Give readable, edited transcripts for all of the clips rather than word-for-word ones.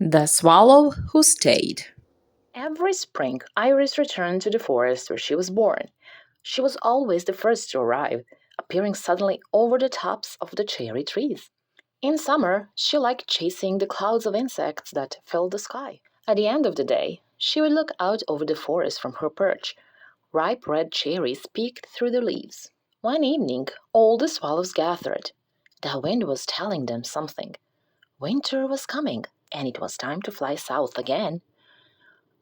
The Swallow Who Stayed. Every spring, Iris returned to the forest where she was born. She was always the first to arrive, appearing suddenly over the tops of the cherry trees. In summer, she liked chasing the clouds of insects that filled the sky. At the end of the day, she would look out over the forest from her perch. Ripe red cherries peeked through the leaves. One evening, all the swallows gathered. The wind was telling them something. Winter was coming, and it was time to fly south again.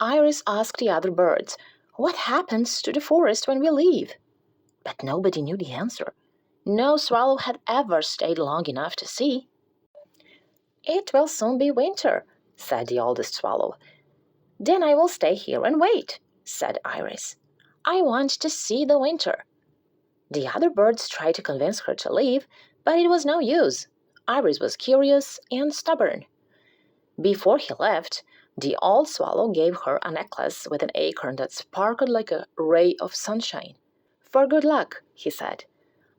Iris asked the other birds, "What happens to the forest when we leave?" But nobody knew the answer. No swallow had ever stayed long enough to see. "It will soon be winter," said the oldest swallow. "Then I will stay here and wait," said Iris. "I want to see the winter." The other birds tried to convince her to leave, but it was no use. Iris was curious and stubborn. Before he left, the old swallow gave her a necklace with an acorn that sparkled like a ray of sunshine. "For good luck," he said.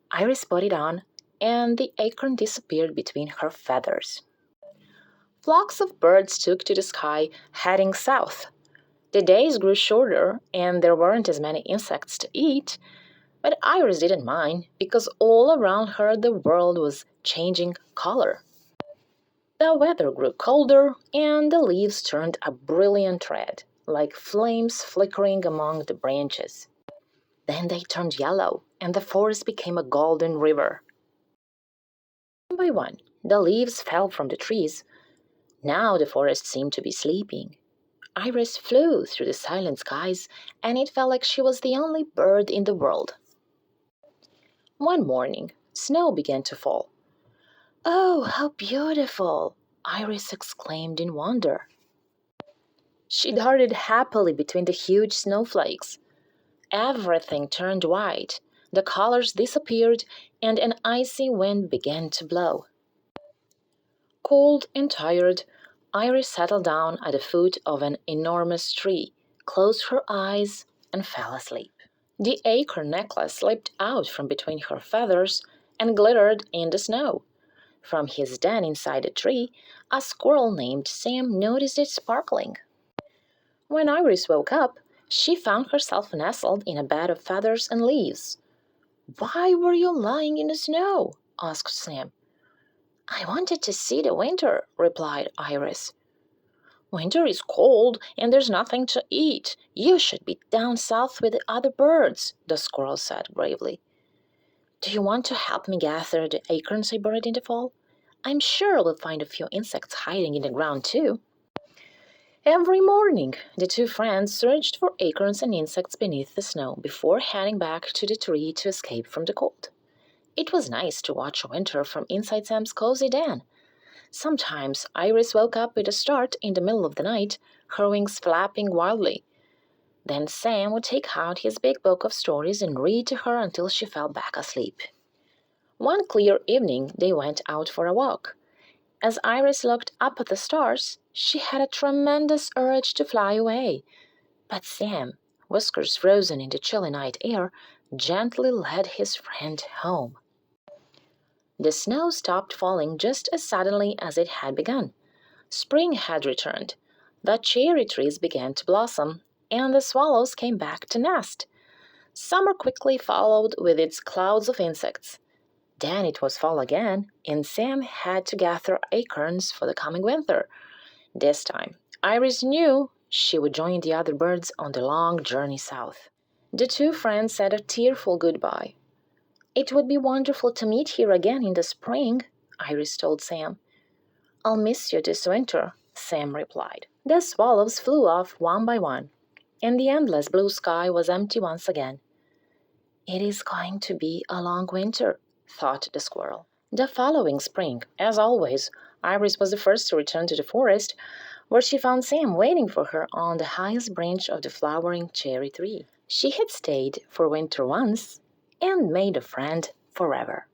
Iris put it on, and the acorn disappeared between her feathers. Flocks of birds took to the sky, heading south. The days grew shorter, and there weren't as many insects to eat, but Iris didn't mind, because all around her the world was changing color. The weather grew colder, and the leaves turned a brilliant red, like flames flickering among the branches. Then they turned yellow, and the forest became a golden river. One by one, the leaves fell from the trees. Now the forest seemed to be sleeping. Iris flew through the silent skies, and it felt like she was the only bird in the world. One morning, snow began to fall. "Oh, how beautiful!" Iris exclaimed in wonder. She darted happily between the huge snowflakes. Everything turned white, the colors disappeared, and an icy wind began to blow. Cold and tired, Iris settled down at the foot of an enormous tree, closed her eyes, and fell asleep. The acorn necklace slipped out from between her feathers and glittered in the snow. From his den inside the tree, a squirrel named Sam noticed it sparkling. When Iris woke up, she found herself nestled in a bed of feathers and leaves. "Why were you lying in the snow?" asked Sam. "I wanted to see the winter," replied Iris. "Winter is cold, and there's nothing to eat. You should be down south with the other birds," the squirrel said gravely. "Do you want to help me gather the acorns I buried in the fall? I'm sure we'll find a few insects hiding in the ground, too." Every morning, the two friends searched for acorns and insects beneath the snow before heading back to the tree to escape from the cold. It was nice to watch winter from inside Sam's cozy den. Sometimes Iris woke up with a start in the middle of the night, her wings flapping wildly. Then Sam would take out his big book of stories and read to her until she fell back asleep. One clear evening, they went out for a walk. As Iris looked up at the stars, she had a tremendous urge to fly away. But Sam, whiskers frozen in the chilly night air, gently led his friend home. The snow stopped falling just as suddenly as it had begun. Spring had returned. The cherry trees began to blossom, and the swallows came back to nest. Summer quickly followed with its clouds of insects. Then it was fall again, and Sam had to gather acorns for the coming winter. This time, Iris knew she would join the other birds on the long journey south. The two friends said a tearful goodbye. "It would be wonderful to meet here again in the spring," Iris told Sam. "I'll miss you this winter," Sam replied. The swallows flew off one by one, and the endless blue sky was empty once again. "It is going to be a long winter," thought the squirrel. The following spring, as always, Iris was the first to return to the forest, where she found Sam waiting for her on the highest branch of the flowering cherry tree. She had stayed for winter once and made a friend forever.